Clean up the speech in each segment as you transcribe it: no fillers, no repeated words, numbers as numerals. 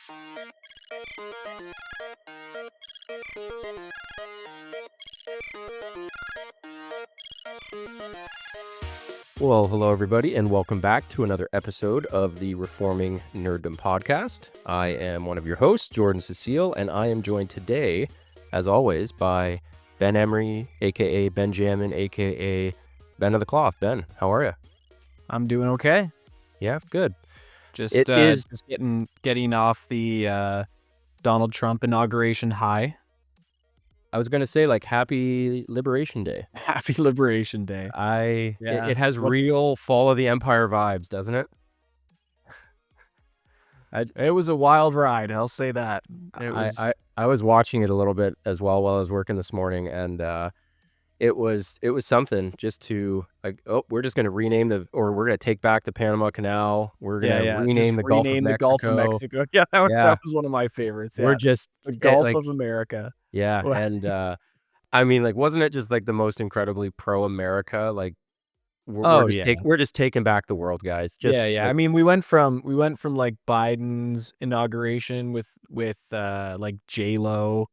Well, hello everybody, and welcome back to another episode of the Reforming Nerdom podcast. I am one of your hosts, Jordan Cecile, and I am joined today, as always, by Ben Emery, aka Benjamin, aka Ben of the Cloth. Ben, how are you? I'm doing okay. Yeah, good. Just It is just getting off the Donald Trump inauguration high. I was gonna say, like, Happy Liberation Day. Happy Liberation Day. It has real Fall of the Empire vibes, doesn't it? It was a wild ride. I'll say that. I was watching it a little bit as well while I was working this morning, and it was something just to like, oh, we're just gonna we're gonna take back the Panama Canal. We're gonna rename the Gulf of Mexico. Yeah, that was one of my favorites. We're Yeah. just The Gulf of America. Yeah, and I mean, like, wasn't it just like the most incredibly pro-America? Like, we're just taking back the world, guys. Just yeah. like, I mean, we went from like Biden's inauguration with like J-Lo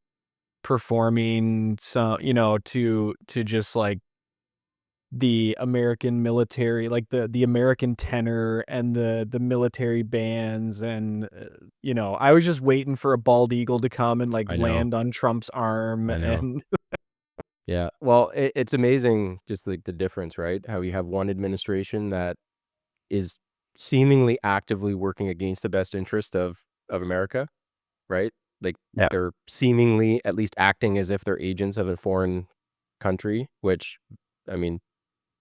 performing some, to just like the American military, like the American tenor and the military bands, and I was just waiting for a bald eagle to come and like I know. land on Trump's arm. I know. And yeah. Well, it's amazing just like the difference, right? How you have one administration that is seemingly actively working against the best interest of America, right? Like, Yeah. they're seemingly at least acting as if they're agents of a foreign country, which, I mean,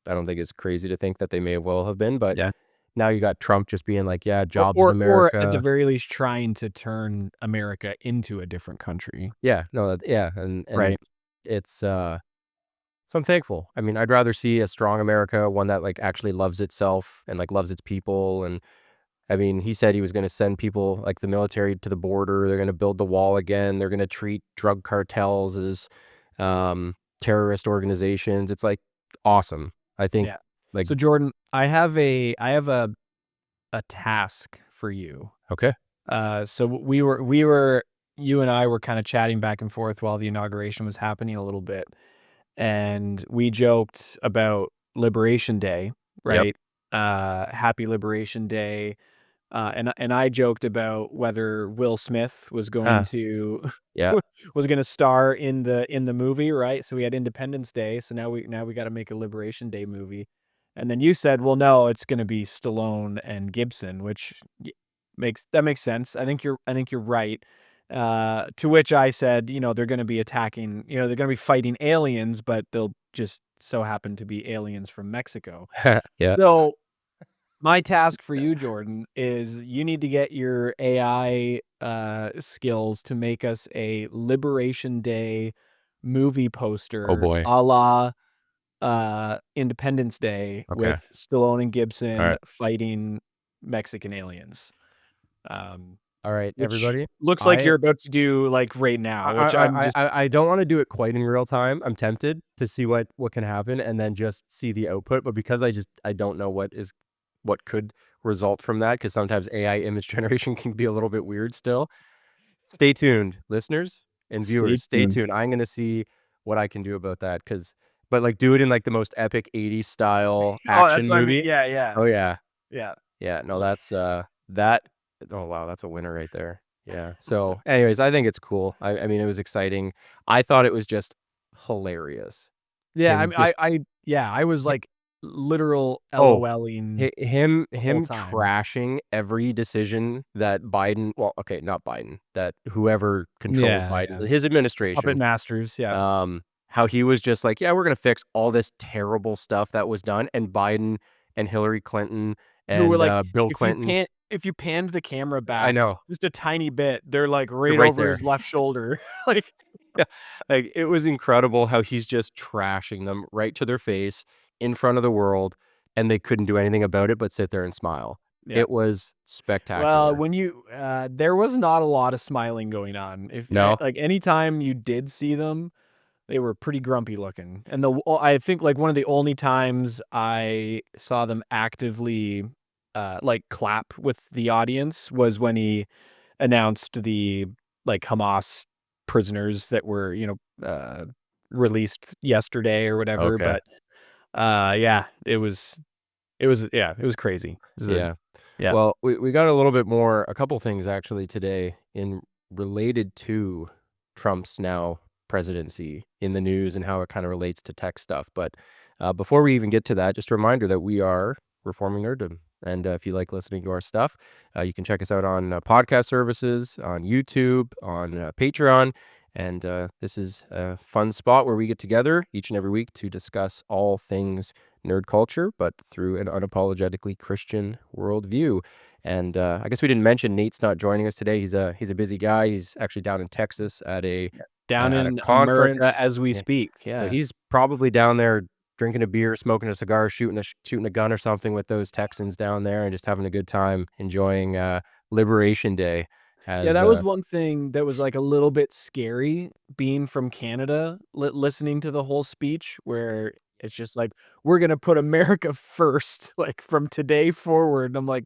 I don't think it's crazy to think that they may well have been, but Yeah. now you got Trump just being like, yeah, jobs in or America. at the very least trying to turn America into a different country. Yeah, no, yeah, and Right. it's so I'm thankful. I mean, I'd rather see a strong America, one that like actually loves itself and like loves its people. And I mean, he said he was going to send people like the military to the border. They're going to build the wall again. They're going to treat drug cartels as terrorist organizations. It's like awesome. I think. Yeah. Like, So Jordan, I have a task for you. okay. So we were you and I were kind of chatting back and forth while the inauguration was happening a little bit, and we joked about Liberation Day, right? Happy Liberation Day. And I joked about whether Will Smith was going to Yeah. was going to star in the movie, right? So we had Independence Day, so now we got to make a Liberation Day movie. And then you said, "Well, no, it's going to be Stallone and Gibson," which makes sense. I think you're right. To which I said, they're going to be attacking, they're going to be fighting aliens, but they'll just so happen to be aliens from Mexico. Yeah. So my task for you, Jordan, is you need to get your AI skills to make us a Liberation Day movie poster, Oh boy. a la Independence Day, Okay. with Stallone and Gibson All right. fighting Mexican aliens. All right, Which everybody. looks like you're about to do like right now, which I don't want to do it quite in real time. I'm tempted to see what can happen and then just see the output. But because I don't know what could result from that, because sometimes AI image generation can be a little bit weird still. Stay tuned, listeners and viewers. Stay tuned. I'm going to see what I can do about that. But like, do it in like the most epic 80s style action movie. Yeah. Oh yeah. Yeah. Yeah. No, that's that. Oh wow, that's a winner right there. Yeah. So anyways, I think it's cool. I mean, it was exciting. I thought it was just hilarious. Yeah. Him I was like literal LOLing. him whole time. trashing every decision that Biden, well, okay, not Biden, that whoever controls Biden, his administration, Puppet masters, how he was just like, yeah, we're gonna fix all this terrible stuff that was done, and Biden and Hillary Clinton and who were like, Bill Clinton. if you panned the camera back, I know, just a tiny bit, they're like right over there. his left shoulder. Like, yeah, like it was incredible how he's just trashing them right to their face in front of the world, and they couldn't do anything about it but sit there and smile. Yeah. It was spectacular. Well, when you there was not a lot of smiling going on. Like anytime you did see them, they were pretty grumpy looking. And I think like one of the only times I saw them actively like clap with the audience was when he announced the like Hamas prisoners that were, released yesterday or whatever. Okay. But yeah, it was crazy. Yeah. Yeah. Well, we got a couple things actually today in related to Trump's now presidency in the news and how it kind of relates to tech stuff. But before we even get to that, just a reminder that we are Reforming Nerdom. And if you like listening to our stuff, you can check us out on podcast services, on YouTube, on Patreon. And this is a fun spot where we get together each and every week to discuss all things nerd culture, but through an unapologetically Christian worldview. And I guess we didn't mention Nate's not joining us today. He's a busy guy. He's actually down in Texas Down at a in America conference. as we Yeah. speak. So Yeah. he's probably down there drinking a beer, smoking a cigar, shooting a gun or something with those Texans down there, and just having a good time enjoying Liberation Day. Yeah, As that was one thing that was, like, a little bit scary being from Canada, listening to the whole speech where it's just like, "We're gonna put America first, like, from today forward," and I'm like,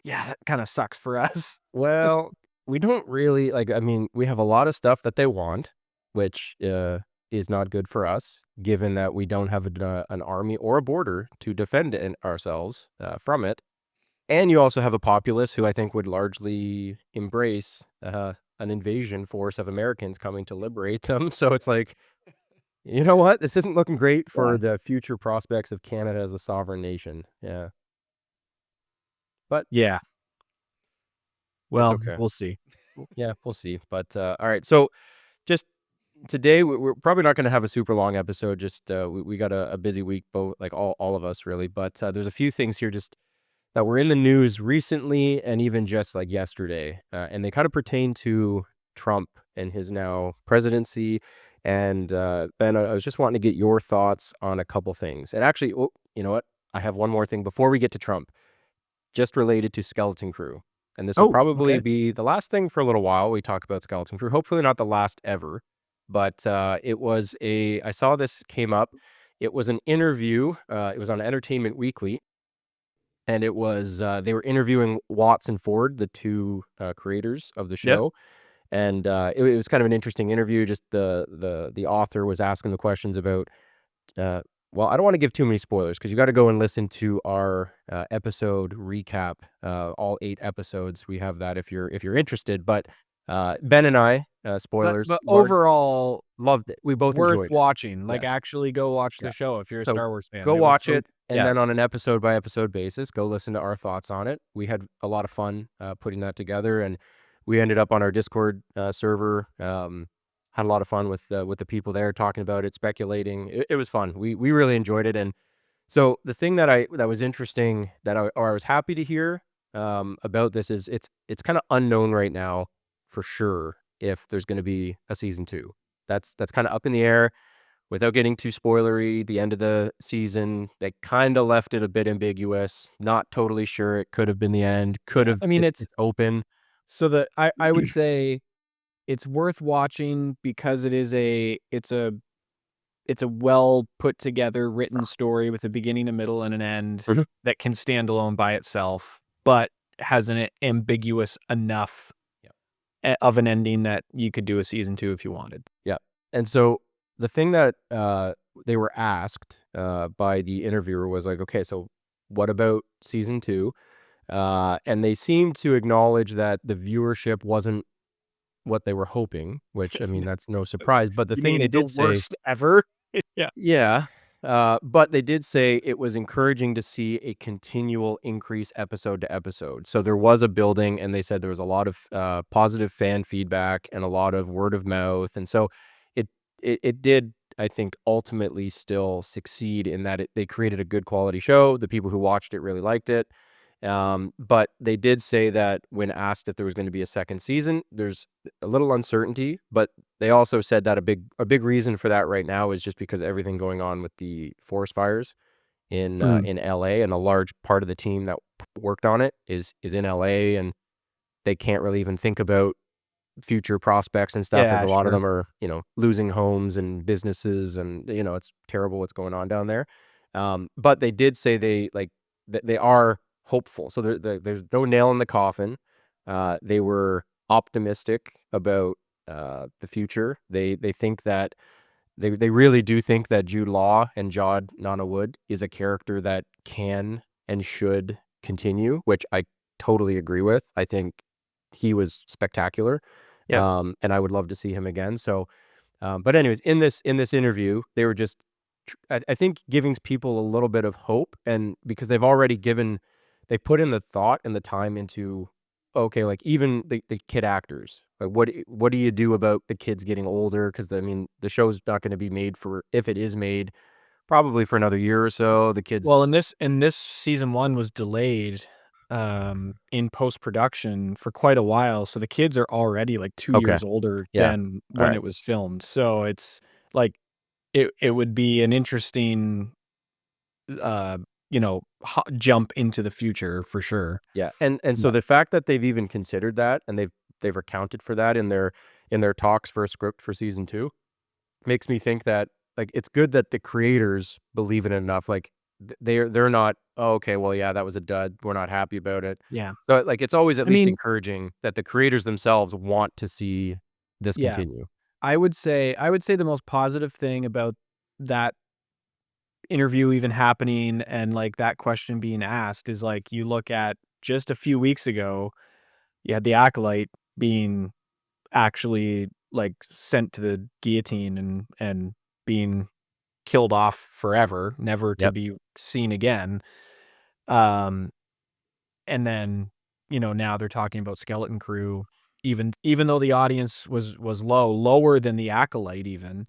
"Yeah, that kinda sucks for us." Well, we don't really like, I mean, we have a lot of stuff that they want, which is not good for us, given that we don't have an army or a border to defend ourselves from it. And you also have a populace who I think would largely embrace an invasion force of Americans coming to liberate them. So it's like, you know what? This isn't looking great Yeah. for the future prospects of Canada as a sovereign nation. Yeah. But Yeah. it's Well, okay. we'll see. Yeah, we'll see. But all right. So just today, we're probably not going to have a super long episode. Just we got a busy week, both like all of us really. But there's a few things here just that were in the news recently, and even just like yesterday, and they kind of pertain to Trump and his now presidency. And Ben, I was just wanting to get your thoughts on a couple things. And actually, oh, you know what? I have one more thing before we get to Trump, just related to Skeleton Crew. And this will Oh, probably okay. be the last thing for a little while we talk about Skeleton Crew. Hopefully not the last ever. But I saw this came up. It was an interview. It was on Entertainment Weekly. And it was, they were interviewing Watts and Ford, the two creators of the Yep. show. And it was kind of an interesting interview. Just the author was asking the questions about uh, well, I don't wanna give too many spoilers because you gotta go and listen to our, episode recap, all 8 episodes. We have that if you're interested, but, Ben and I, But spoilers, but overall, loved it. We both worth enjoyed it. watching. Like, Yes. actually go watch Yeah. the show if you're a So, Star Wars fan. go It was watch so it, and yeah. then on an episode by episode basis, go listen to our thoughts on it. We had a lot of fun, putting that together, and we ended up on our Discord, server, had a lot of fun with the people there talking about it, speculating. It was fun. We really enjoyed it, and so the thing that was interesting I was happy to hear, about this is it's kinda unknown right now for sure if there's gonna be a season 2. That's kinda up in the air. Without getting too spoilery, the end of the season, they kinda left it a bit ambiguous, not totally sure. It could have been the end, could Yeah. have I mean, it's open. so I would say it's worth watching because it's a well put together written story with a beginning, a middle, and an end Mhm. that can stand alone by itself, but has an ambiguous enough Yeah. of an ending that you could do a season 2 if you wanted. Yeah, and so the thing that, they were asked, by the interviewer was like, "Okay, so what about season 2?" And they seemed to acknowledge that the viewership wasn't what they were hoping, which, I mean, that's no surprise, but the You thing they mean the did say. worst ever? Yeah. Yeah, but they did say it was encouraging to see a continual increase episode to episode. So there was a building, and they said there was a lot of positive fan feedback and a lot of word of mouth, and so it it did, I think, ultimately still succeed in that they created a good quality show. The people who watched it really liked it. But they did say that when asked if there was going to be a second season, there's a little uncertainty, but they also said that a big reason for that right now is just because everything going on with the forest fires Mm. in LA, and a large part of the team that worked on it is in LA, and they can't really even think about future prospects and stuff, as Yeah, a lot of sure. them are, losing homes and businesses, and, it's terrible what's going on down there. But they did say they are hopeful. So there's no nail in the coffin. They were optimistic about the future. They think that they really do think that Jude Law and Jod Nana-Wood is a character that can and should continue, which I totally agree with. I think he was spectacular, Yep. and I would love to see him again. So, but anyways, in this interview, they were just, I think, giving people a little bit of hope, and because they put in the thought and the time into, okay, like even the kid actors, like what do you do about the kids getting older? Because I mean, the show's not going to be made for, if it is made, probably for another year or so. The Well, kids, in this season 1 was delayed, in post-production for quite a while, so the kids are already, like, 2 okay, years older yeah, than all when right, it was filmed, so it's, like, it would be an interesting, uh, ho jump into the future for sure. yeah, and so But the fact that they've even considered that, and they've accounted for that in their talks for a script for season 2, makes me think that, like, it's good that the creators believe in it enough, like, they're not, "Oh, okay, well, yeah, that was a dud, we're not happy about it." yeah. So, like, it's always at I least mean, encouraging that the creators themselves want to see this yeah, continue. I would say the most positive thing about that interview even happening and, like, that question being asked is, like, you look at just a few weeks ago, you had the acolyte being actually, like, sent to the guillotine and being killed off forever, never to Yep, be seen again. Um, and then, now they're talking about Skeleton Crew, even though the audience was lower than the acolyte even,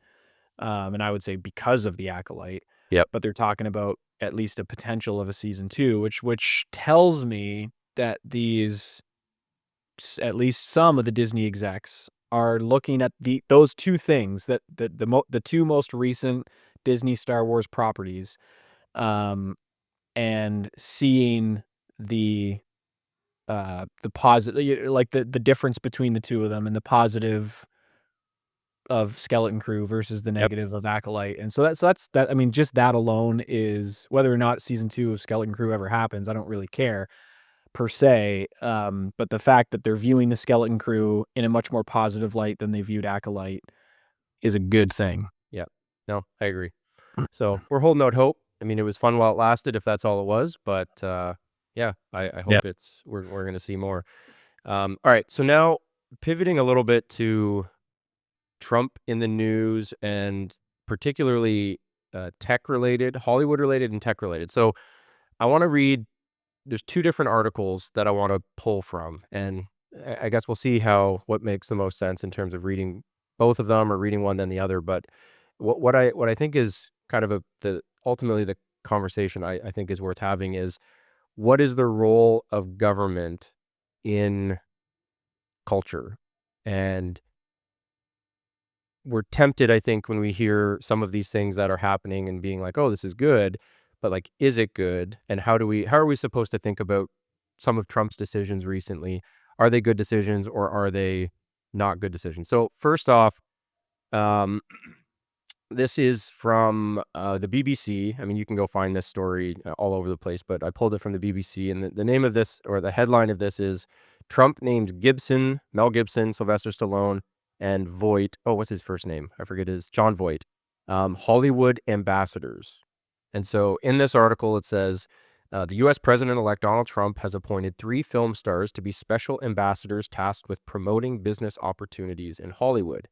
and I would say because of the acolyte, yep, but they're talking about at least a potential of a season 2, which tells me that at least some of the Disney execs are looking at those 2 things, that the 2 most recent Disney Star Wars properties, um, and seeing the positive, like, the difference between the 2 of them, and the positive of Skeleton Crew versus the yep, negative of Acolyte, and so that's that. I mean, just that alone is, whether or not season 2 of Skeleton Crew ever happens, I don't really care per se, but the fact that they're viewing the Skeleton Crew in a much more positive light than they viewed Acolyte is a good thing. yep. No, I agree. So, we're holding out hope. I mean, it was fun while it lasted, if that's all it was, but, yeah, I Yeah. hope we're gonna see more. Alright, so now pivoting a little bit to Trump in the news, and particularly, tech related, Hollywood related and tech related. So, I wanna read, there's 2 different articles that I wanna pull from, and I guess we'll see what makes the most sense in terms of reading both of them or reading one then the other. But what I think is kind of the ultimately the conversation I think is worth having is, what is the role of government in culture? And we're tempted, I think, when we hear some of these things that are happening and being like, "Oh, this is good," but, like, is it good? And how are we supposed to think about some of Trump's decisions recently? Are they good decisions, or are they not good decisions? So, first off, um this is from, the BBC. I mean, you can go find this story, all over the place, but I pulled it from the BBC, and the name of this, or the headline of this, is Trump names Mel Gibson, Sylvester Stallone, and Voight. Oh, what's his first name? I forget his John Voight, Hollywood ambassadors. And so in this article, it says, the US President-elect Donald Trump has appointed 3 film stars to be special ambassadors tasked with promoting business opportunities in Hollywood.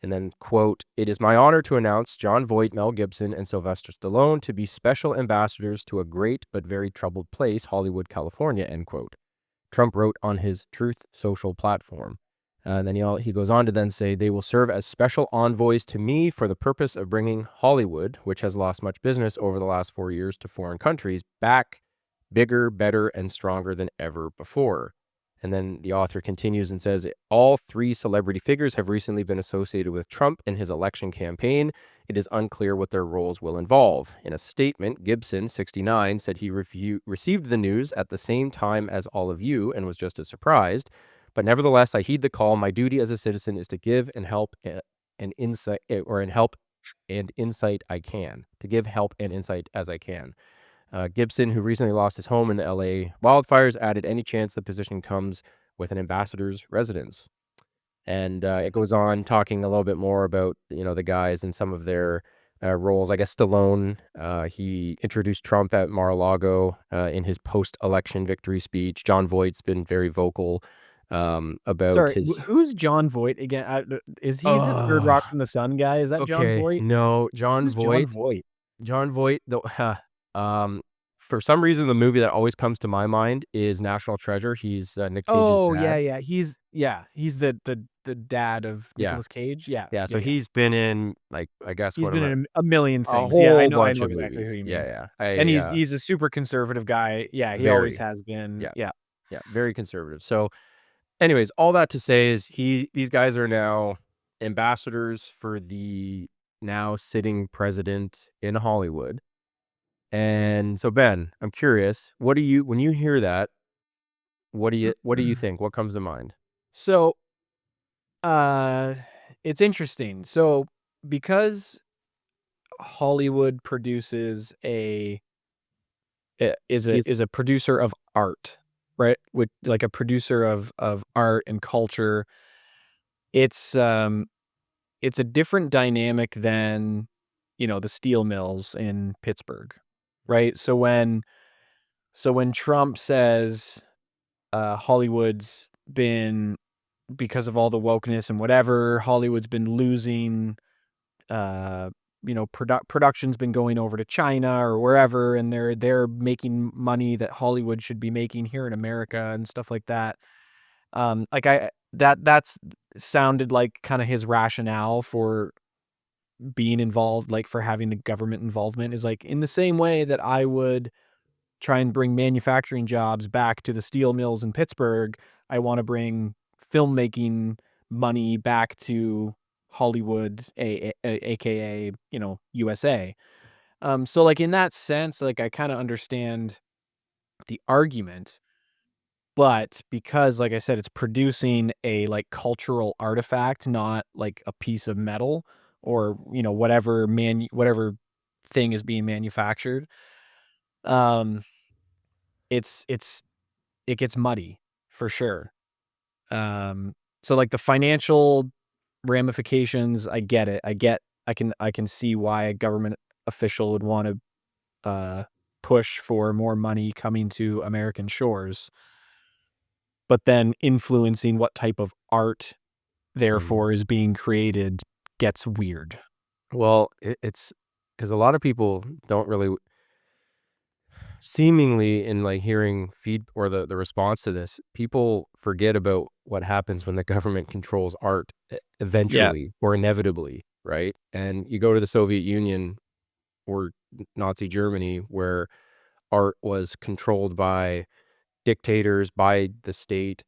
And then, quote, "It is my honor to announce John Voight, Mel Gibson, and Sylvester Stallone to be special ambassadors to a great but very troubled place, Hollywood, California," end quote. Trump wrote on his Truth Social platform. And then he goes on to then say, "They will serve as special envoys to me for the purpose of bringing Hollywood, which has lost much business over the last 4 years to foreign countries, back bigger, better, and stronger than ever before." And then the author continues and says, "All 3 celebrity figures have recently been associated with Trump and his election campaign. It is unclear what their roles will involve." In a statement, Gibson, 69, said he received the news at the same time as all of you and was just as surprised. "But nevertheless, I heed the call. My duty as a citizen is to give and help an insight, or in help and insight I can, to give help and insight as I can." Gibson, who recently lost his home in the LA wildfires, added, "Any chance the position comes with an ambassador's residence. And it goes on talking a little bit more about, the guys and some of their roles. I guess Stallone, he introduced Trump at Mar-a-Lago in his post-election victory speech. John Voight's been very vocal about Sorry, his. who's John Voight again? Is he the Third Oh, Rock from the Sun guy? Is that John okay. Voight? No, John Who's John Voight. Voight? John Voight, though, um, for some reason, the movie that always comes to my mind is National Treasure. He's Nick Cage's Oh, dad. he's the dad of Yeah, Nicolas Cage. Yeah, yeah. yeah, So yeah. he's been in, like, I guess He's what am been I? in a million A things. Yeah, whole I bunch know of exactly who movies. you Yeah, mean. yeah. And he's a super conservative guy. Yeah, he always Very, has been. yeah, Yeah. yeah, very conservative. So, anyways, all that to say is these guys are now ambassadors for the now sitting president in Hollywood. And so, Ben, I'm curious, when you hear that, what do you think? What comes to mind? So, uh, it's interesting. So, because Hollywood produces He's is a producer of art, right? With like a producer of art and culture. It's it's a different dynamic than, the steel mills in Pittsburgh, right? So when Trump says Hollywood's been because of all the wokeness and whatever, Hollywood's been losing production's been going over to China or wherever, and they're making money that Hollywood should be making here in America and stuff like that. Like that's sounded like kind of his rationale for being involved, like for having the government involvement is like in the same way that I would try and bring manufacturing jobs back to the steel mills in Pittsburgh. I want to bring filmmaking money back to Hollywood, aka USA. So like in that sense, like I kind of understand the argument, but because like I said, it's producing a like cultural artifact, not like a piece of metal or whatever thing is being manufactured. Um, it's it gets muddy for sure. So like the financial ramifications, I get it. I can see why a government official would want to push for more money coming to American shores, but then influencing what type of art Mhm. therefore is being created gets weird. Well, it's because a lot of people don't really seemingly in, like, hearing feed or the response to this, people forget about what happens when the government controls art Yeah. eventually or inevitably, right? And you go to the Soviet Union or Nazi Germany where art was controlled by dictators, by the state.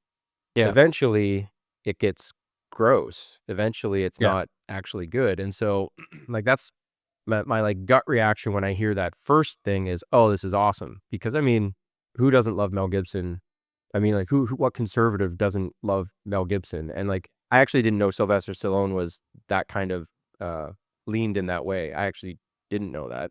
Yeah. Eventually, it gets gross. Eventually, it's Yeah. not actually good, and so, like, that's my, like, gut reaction when I hear that first thing is, "Oh, this is awesome," because, I mean, who doesn't love Mel Gibson? I mean, like, what conservative doesn't love Mel Gibson? And, like, I actually didn't know Sylvester Stallone was that kind of, uh, leaned in that way. I actually didn't know that.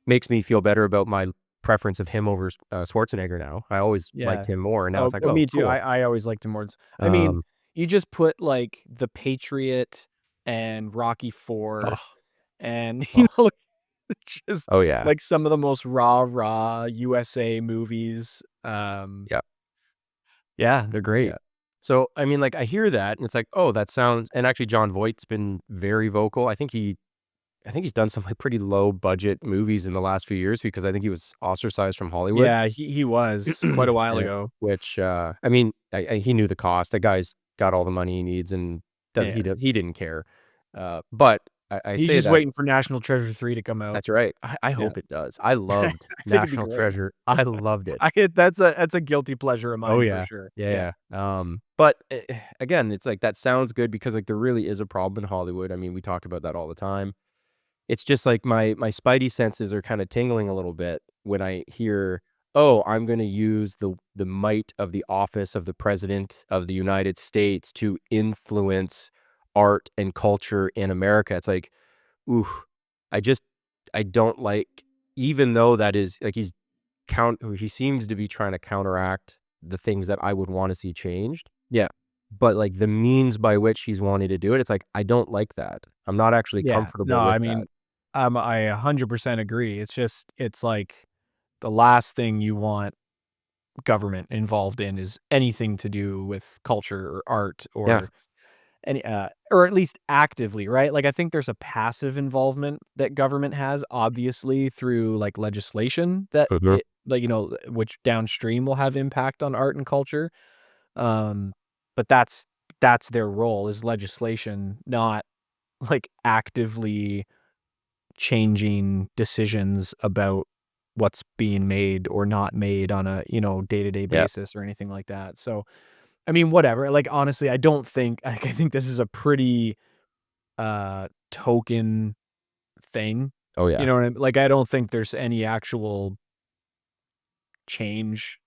Makes me feel better about my preference of him over Schwarzenegger now. I always liked Yeah. him more, and now it's like, Oh, "Oh, me too. cool." I always liked him more. I mean, Um, you just put like The Patriot and Rocky 4 oh, and oh, just oh, yeah, like some of the most raw USA movies. yeah, Yeah, they're yeah. great. So, I mean, like, I hear that, and it's like, "Oh, that sounds." And actually, John Voight's been very vocal. I think he's done some, like, pretty low budget movies in the last few years because I think he was ostracized from Hollywood. Yeah, he was quite a while ago. Which, I mean, he knew the cost. That guy's got all the money he needs and doesn't Yeah. he didn't care. But I He's say just that. waiting for National Treasure 3 to come out. That's right. I Yeah. hope it does. I I loved think it'd be National great. Treasure. I loved it. That's a guilty pleasure of Oh, mine for yeah. sure. Yeah. Yeah, yeah. But, again, it's like, that sounds good because, like, there really is a problem in Hollywood. I mean, we talk about that all the time. It's just like my spidey senses are kinda tingling a little bit when I hear, "Oh, I'm gonna use the might of the office of the president of the United States to influence art and culture in America." It's like, ooh, I just I don't like, even though that is like, he seems to be trying to counteract the things that I would wanna see changed, Yeah. but, like, the means by which he's wanting to do it, it's like, I don't like that. I'm not actually Yeah. No, comfortable I with that. mean, I 100% agree. It's just it's like the last thing you want government involved in is anything to do with culture or art Yeah. or any, or at least actively, right? Like, I think there's a passive involvement that government has, obviously, through, like, legislation that Mhm. it like, which downstream will have impact on art and culture. Um, but that's their role is legislation, not, like, actively changing decisions about what's being made or not made on a, day-to-day Yeah. basis or anything like that. So, I mean, whatever. Like, honestly, I don't think like, I think this is a pretty, token thing. Oh, You yeah. know what I mean? Like, I don't think there's any actual change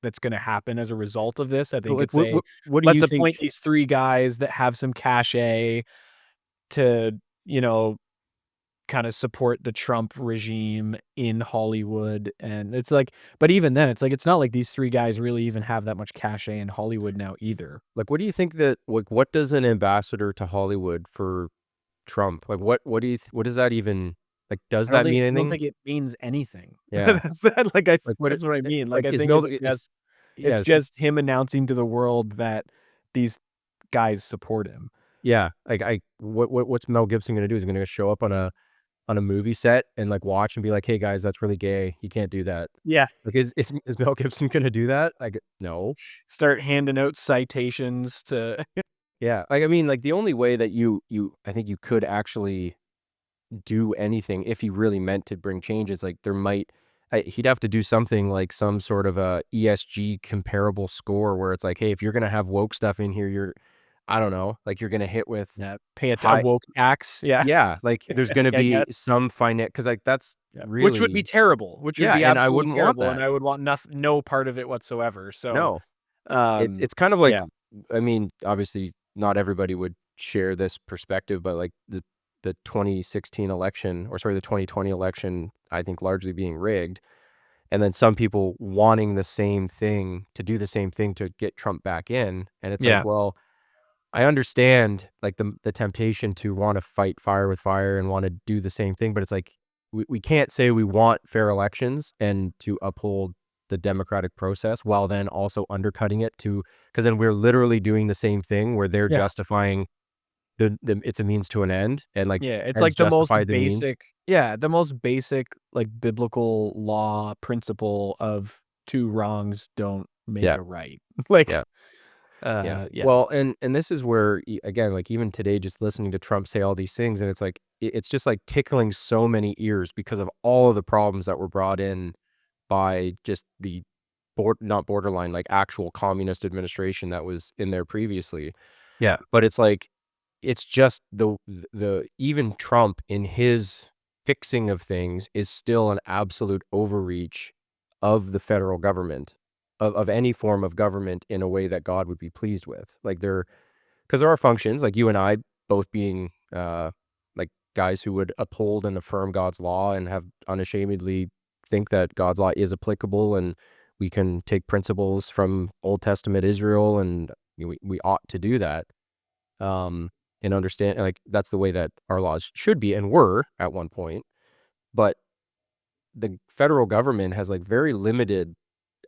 that's gonna happen as a result of this. I So, think like, it's a, what do "Let's you think? appoint these 3 guys that have some cachet to, you know, kinda support the Trump regime in Hollywood," and it's like but even then, it's like, it's not like these 3 guys really even have that much cachet in Hollywood now either. Like, what do you think that like, what does an ambassador to Hollywood for Trump, like, what do you what does that even like, does that mean I don't anything? think it means anything. Yeah. That's that, like, Like, what it that's what I mean. Like, like, I is think Mil is it's yeah, is he just him announcing to the world that these guys support him. yeah, like, what's Mel Gibson gonna do? Is he gonna show up on a movie set and, like, watch and be like, "Hey, guys, that's really gay. You can't do that." Yeah. Like, is Mel Gibson gonna do that? Like, no. Start handing out citations to Yeah, like, I mean, like, the only way that you I think you could actually do anything if he really meant to bring change is, like, there might he'd have to do something like some sort of a ESG comparable score where it's like, "Hey, if you're gonna have woke stuff in here, you're" I don't know, like, you're gonna hit with yeah, pay a high woke tax. Yeah. yeah, like, there's gonna I be guess. some because like, that's Yeah. Which would be really terrible, which would yeah, be and I absolutely wouldn't want terrible, and that. I would want no part of it whatsoever. So, No. It's kind of like yeah. I mean, obviously, not everybody would share this perspective, but, like, the 2016 election or sorry, the 2020 election, I think, largely being rigged, and then some people wanting the same thing to do the same thing to get Trump back in, and it's like, Yeah. well, I understand, like, the temptation to wanna fight fire with fire and wanna do the same thing, but it's like, we can't say we want fair elections and to uphold the democratic process while then also undercutting it to because then we're literally doing the same thing where they're Yeah. justifying the it's a means to an end and, like, Yeah, it's ends like the most justify the means. basic yeah, the most basic, like, biblical law principle of 2 wrongs don't make Yeah, a right. Like, yeah. Yeah. yeah. Well, and this is where again, like even today, just listening to Trump say all these things, and it's like it's just like tickling so many ears because of all of the problems that were brought in by just the not borderline, like actual communist administration that was in there previously. Yeah. But it's like it's just the even Trump in his fixing of things is still an absolute overreach of the federal government, of any form of government in a way that God would be pleased with. Like, because there are functions, like you and I both being, like, guys who would uphold and affirm God's law and have unashamedly think that God's law is applicable, and we can take principles from Old Testament Israel, and we ought to do that. Um, and understand like, that's the way that our laws should be and were at one point, but the federal government has, like, very limited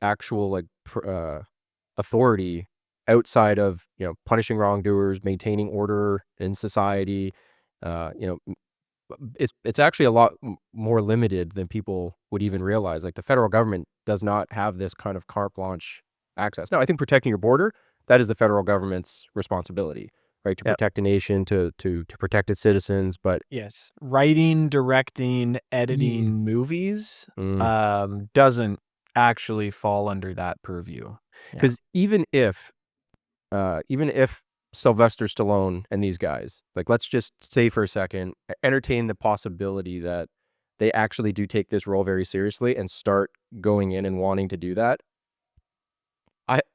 actual, like, authority outside of, punishing wrongdoers, maintaining order in society, you know, it's actually a lot more limited than people would even realize. Like, the federal government does not have this kind of carte blanche access. Now, I think protecting your border, that is the federal government's responsibility, right? To Yep. protect a nation, to protect its citizens, but Yes. Writing, directing, yeah. editing movies, Mm. doesn't actually fall under that purview. Yeah. 'Cause even if Sylvester Stallone and these guys, like, let's just say for a second, entertain the possibility that they actually do take this role very seriously and start going in and wanting to do that.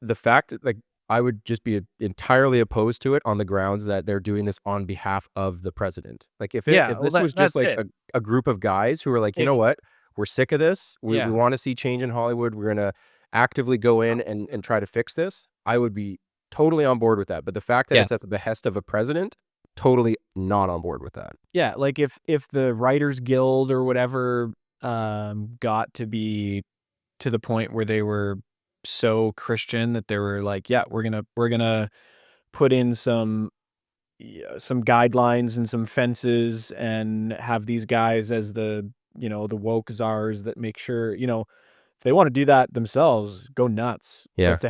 The fact that, like, I would just be entirely opposed to it on the grounds that they're doing this on behalf of the president. Like, Yeah, if well, this was just, that's like, it. a group of guys who are like, "You know If what? We're sick of this. We yeah. wanna see change in Hollywood. We're gonna" actively go in and try to fix this, I would be totally on board with that. But the fact that it's at Yes. the behest of a president, totally not on board with that. Yeah, like, if the Writers Guild or whatever, got to be to the point where they were so Christian that they were like, "Yeah, we're gonna put in some guidelines and some fences and have these guys as the woke czars that make sure," if they wanna do that themselves, go nuts, Yeah. but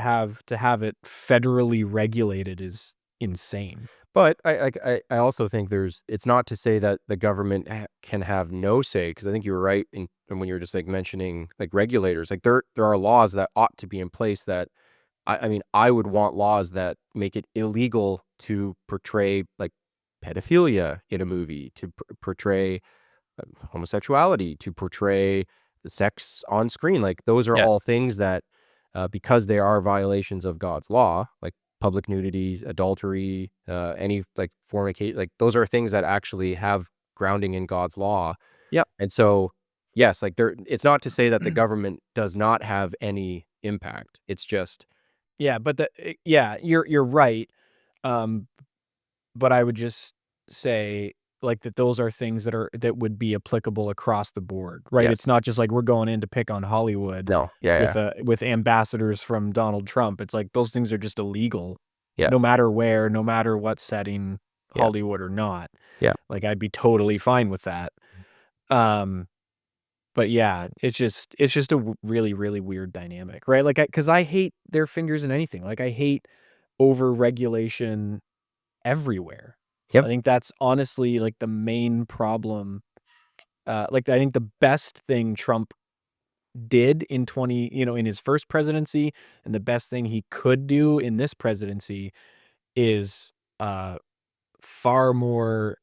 to have it federally regulated is insane. But I also think it's not to say that the government can have no say, because I think you were right in when you were just like mentioning like regulators. Like there are laws that ought to be in place that I mean, I would want laws that make it illegal to portray like pedophilia in a movie, to portray homosexuality, to portray the sex on screen. Like those are Yeah. all things that, because they are violations of God's law, like public nudities, adultery, any like fornicate, like those are things that actually have grounding in God's law. Yep. And so, yes, like it's not to say that the government does not have any impact. It's just, Yeah, but yeah, you're right. Um, but I would just say, like, that those are things that would be applicable across the board, right? It's yes, not just like we're going in to pick on Hollywood no, yeah, yeah, with ambassadors from Donald Trump. It's like those things are just illegal, yeah, no matter where, no matter what setting, yeah, Hollywood or not. yeah, Like, I'd be totally fine with that. Um, but yeah, it's just a really, really weird dynamic, right? Like, because I hate their fingers in anything. Like, I hate over regulation everywhere. I yep, think that's honestly, like, the main problem. Like, I think the best thing Trump did in his first presidency, and the best thing he could do in this presidency is, uh, far more,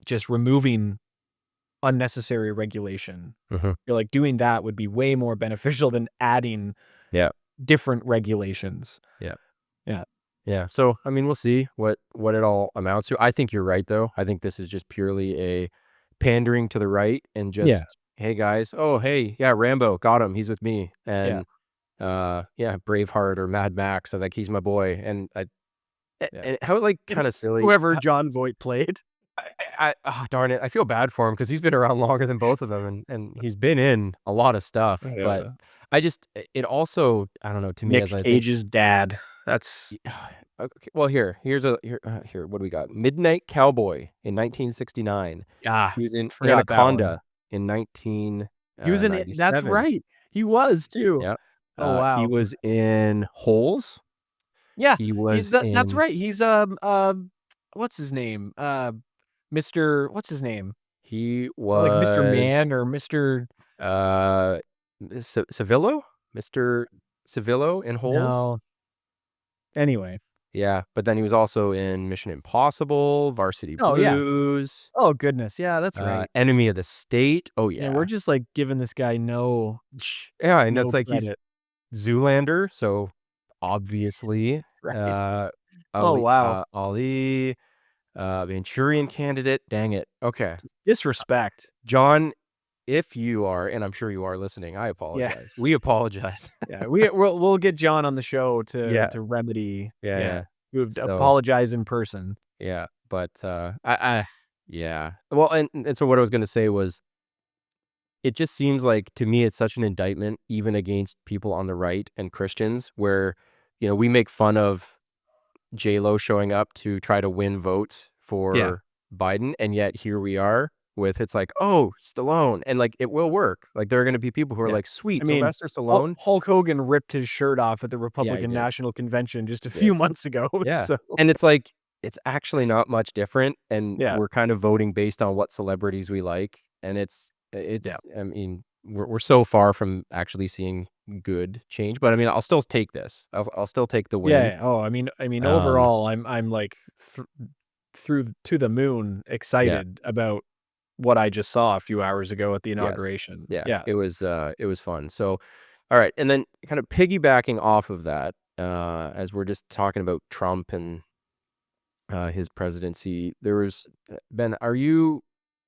just removing unnecessary regulation. hmm, You're like, doing that would be way more beneficial than adding yeah, different regulations. yeah. Yeah. Yeah, so, I mean, we'll see what it all amounts to. I think you're right, though. I think this is just purely a pandering to the right and Yeah. just, "Hey, guys. Oh, hey, yeah, Rambo, got him, he's with me." Yeah. And, yeah, Braveheart or Mad Max, I was like, "He's my boy." And Yeah. and how, like, And kinda silly. whoever John Voight played. Darn it, I feel bad for him because 'cause he's been around longer than both of them, and he's been in a lot of stuff, but Yeah. I just it also, I don't know, to me, Nick as I think. Cage's dad. That's Okay, well, here, what do we got? Midnight Cowboy in 1969. ah, He was in forgot that one. Anaconda in He was in it, that's 97. right. He was too. Yep. Oh, He wow. was in Holes. Yeah, He he's was that's in right. He's, what's his name? Mr. what's his name? he Like Mr. was, Man or Mr. uh, Civillo? Mr. Civillo in Holes? No. Anyway. Yeah, but then he was also in Mission Impossible, Varsity Oh, yeah. Blues, Oh, goodness. Yeah, that's right. Enemy of the State. Oh, Yeah, we're yeah. just, like, giving this guy Yeah, and no that's like he's credit. Zoolander, so obviously, Right. Oh, wow. Ali, Manchurian Candidate. Dang it. Okay, Disrespect. John, if you are, and I'm sure you are listening, I Yeah. apologize. We apologize. Yeah, we'll get John on the show to Yeah, to remedy yeah, yeah. yeah. We would So apologize in person. yeah, but yeah. Well, and so what I was gonna say was, it just seems like to me it's such an indictment even against people on the right and Christians, where we make fun of J-Lo showing up to try to win votes Yeah. for Biden, and yet here we are with, it's like, "Oh, Stallone," and, like, it will work. Like, there are gonna be people who are Yeah. like, I "Sweet, mean, Sylvester Stallone." Hulk Hogan ripped his shirt off at the Yeah, he Republican did. National Convention just a He did. few months ago, Yeah, so and it's like, it's actually not much different, and yeah, we're kind of voting based on what celebrities we like, and yeah. I mean, we're so far from actually seeing good change, but, I mean, I'll still take this. I'll still take the Yeah, win. yeah. Oh, I mean, Um, overall, I'm, like, through to the moon yeah. excited about what I just saw a few hours ago at the Yes. inauguration. Yeah, Yeah. it was fun. So, all right, and then kind of piggybacking off of that, as we're just talking about Trump and, his presidency, there was, Ben,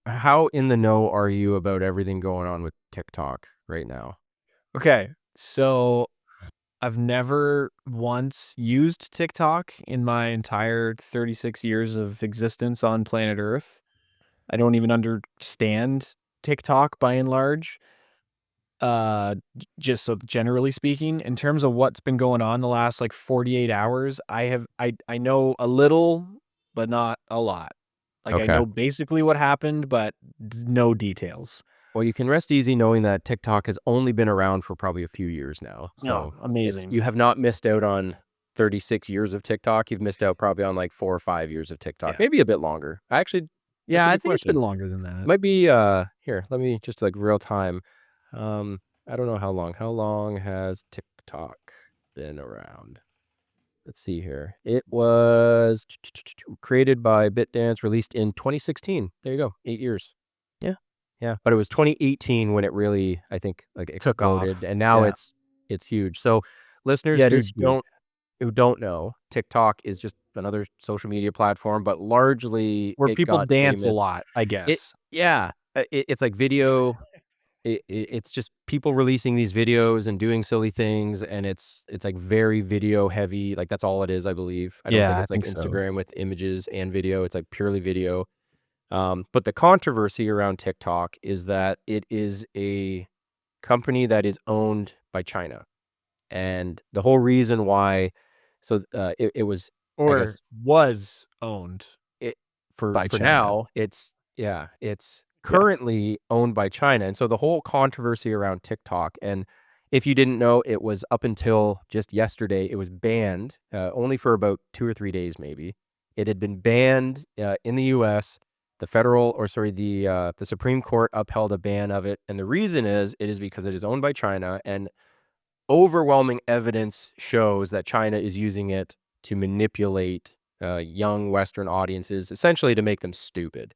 how in the know are you about everything going on with TikTok right now? Okay. So I've never once used TikTok in my entire 36 years of existence on planet Earth. I don't even understand TikTok by and large. Just so generally speaking, in terms of what's been going on the last like 48 hours, I know a little, but not a lot. Like I Okay. know basically what happened, but no details. Well, you can rest easy knowing that TikTok has only been around for probably a few years now. Oh, So amazing. you have not missed out on 36 years of TikTok. You've missed out probably on like 4 or 5 years of TikTok, Yeah. maybe a bit longer. Actually, that's Yeah, a I good think it's been question. longer than that. Might be here, let me just like real time. Um I don't know how long. How long has TikTok been around? Let's see here. It was created by BitDance, released in 2016. There you go. 8 years. Yeah. Yeah, but it was 2018 when it really, I think, like, Took exploded, off. and now Yeah. it's huge. So, listeners Yeah, it is huge. who don't know, TikTok is just another social media platform, but largely Where it people got dance a famous. lot, I It guess. yeah, it's like video. It's just people releasing these videos and doing silly things, and it's like very video heavy. Like that's all it is, I believe. I don't think Yeah, I it's like think so. Instagram with images and video. It's like purely video. But the controversy around TikTok is that it is a company that is owned by China. And the whole reason why, so it was, I Or guess, was owned it by for China. now, it's yeah, it's Yeah. currently owned by China. And so the whole controversy around TikTok, and if you didn't know, it was up until just yesterday, it was banned only for about 2 or 3 days, maybe. It had been banned in the U.S. The federal, or sorry, the Supreme Court upheld a ban of it, and the reason is it is because it is owned by China, and overwhelming evidence shows that China is using it to manipulate young Western audiences, essentially to make them stupid.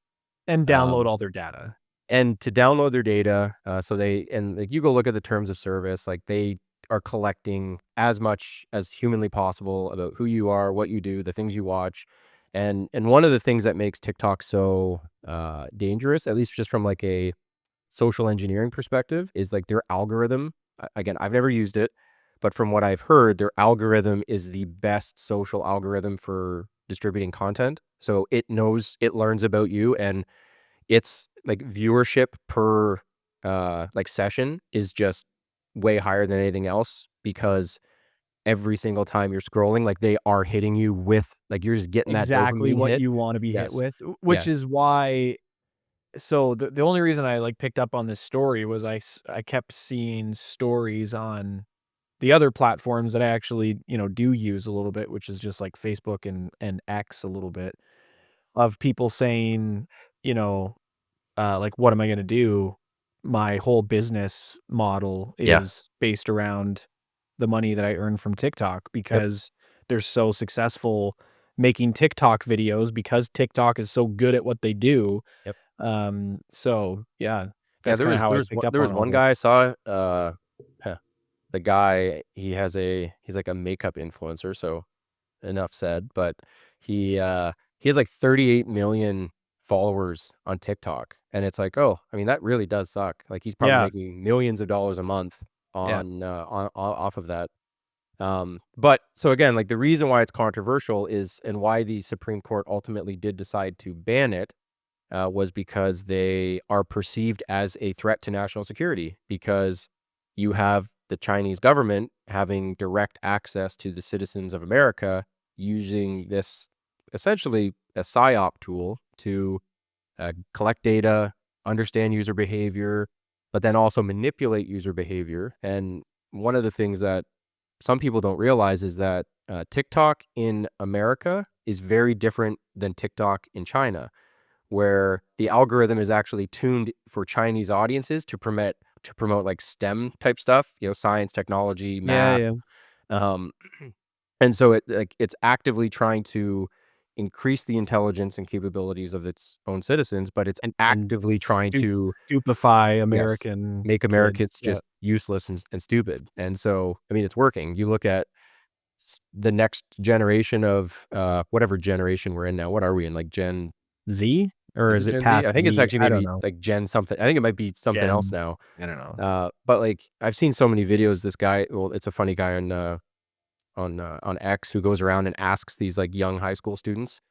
And download Um, all their data. and to download their data, so they and like you go look at the terms of service, like they are collecting as much as humanly possible about who you are, what you do, the things you watch, and one of the things that makes TikTok so dangerous, at least just from like a social engineering perspective, is like their algorithm. Again, I've never used it, but from what I've heard, their algorithm is the best social algorithm for distributing content. So it learns about you, and it's like viewership per like session is just way higher than anything else because every single time you're scrolling, like they are hitting you with like you're just getting that Exactly dopamine what hit. you wanna be hit Yes. with, which Yes. is why so the only reason I, like, picked up on this story was I kept seeing stories on the other platforms that I actually, do use a little bit, which is just, like, Facebook and X a little bit, of people saying, you know, like, "What am I gonna do? My whole business model Yeah. is based around the money that I earn from TikTok Yep. because they're so successful making TikTok videos because TikTok is so good at what they do." Yep. So yeah, Yeah, that's kinda how I picked up there was on all one guy this. I saw, huh, the guy, he's like a makeup influencer, so enough said, but he has like 38 million followers on TikTok, and it's like, "Oh, I mean, that really does suck." Like, he's probably Yeah, making millions of dollars a month yeah, on off of that. But so again, like, the reason why it's controversial is and why the Supreme Court ultimately did decide to ban it was because they are perceived as a threat to national security because you have the Chinese government having direct access to the citizens of America using this essentially a psyop tool to collect data, understand user behavior, but then also manipulate user behavior. And one of the things that some people don't realize is that TikTok in America is very different than TikTok in China, where the algorithm is actually tuned for Chinese audiences to promote like STEM type stuff, science, technology, yeah, math. yeah, Um, and so it's actively trying to increase the intelligence and capabilities of its own citizens, but it's and actively trying to stupefy yes, American make kids. Americans Yeah. just useless and stupid. And so, I mean, it's working. You look at the next generation of whatever generation we're in now. What are we in? Like Gen Z? Or Is is it it Gen Z? I past think it's Z? actually I don't maybe know. like Gen something. I think it might be something else Gen now. I don't know. But like I've seen so many videos. This guy, well, it's a funny guy on X who goes around and asks these like young high school students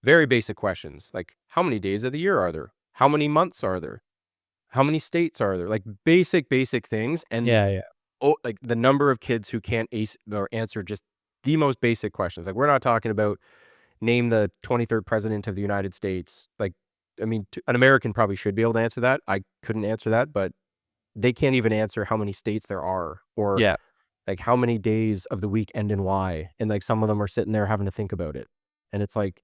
very basic questions, like how many days of the year are there? How many months are there? How many states are there? Like basic things, and Yeah, yeah. oh, like the number of kids who can't ace or answer just the most basic questions. Like we're not talking about name the 23rd president of the United States. Like, I mean, an American probably should be able to answer that. I couldn't answer that, but they can't even answer how many states there are or Yeah. like how many days of the week end in Y. And like some of them are sitting there having to think about it. And it's like,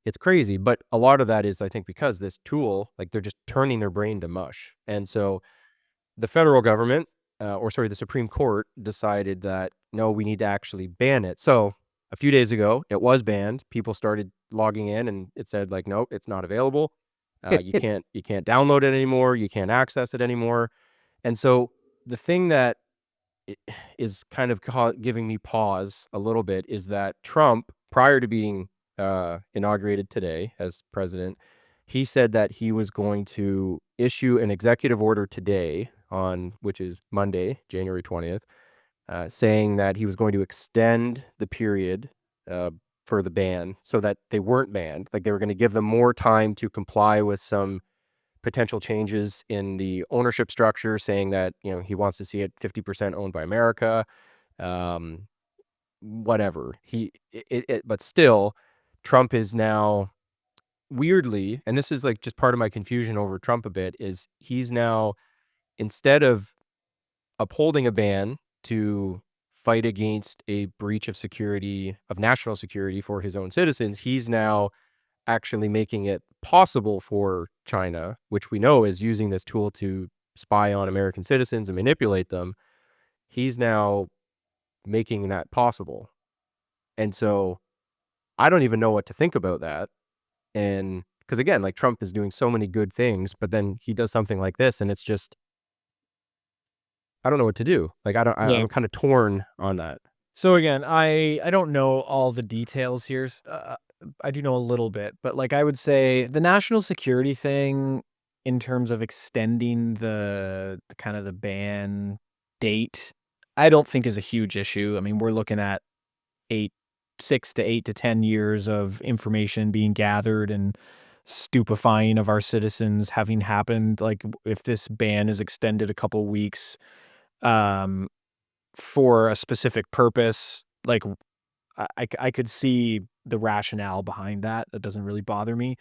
it's crazy. But a lot of that is, I think, because this tool, like they're just turning their brain to mush. And so the federal government, or sorry, the Supreme Court decided that no, we need to actually ban it. So a few days ago, it was banned. People started logging in, and it said like, nope, it's not available. You can't download it anymore. You can't access it anymore. And so the thing that is kind of giving me pause a little bit is that Trump, prior to being inaugurated today as president, he said that he was going to issue an executive order today, on which is Monday, January 20th, saying that he was going to extend the period uh, for the ban so that they weren't banned. Like they were going to give them more time to comply with some potential changes in the ownership structure, saying that, you know, he wants to see it 50% owned by America. Um, whatever. But still, Trump is now weirdly, and this is like just part of my confusion over Trump a bit, is he's now, instead of upholding a ban to fight against a breach of security, of national security for his own citizens, he's now actually making it possible for China, which we know is using this tool to spy on American citizens and manipulate them. He's now making that possible. And so I don't even know what to think about that. And because again, like Trump is doing so many good things, but then he does something like this and it's just, I don't know what to do. Like Yeah. I'm kind of torn on that. So again, I don't know all the details here. I do know a little bit, but like I would say the national security thing in terms of extending the kind of the ban date, I don't think is a huge issue. I mean, we're looking at 8 6 to 8 to 10 years of information being gathered and stupefying of our citizens having happened. Like if this ban is extended a couple weeks, um, for a specific purpose, like I could see the rationale behind that. That doesn't really bother me.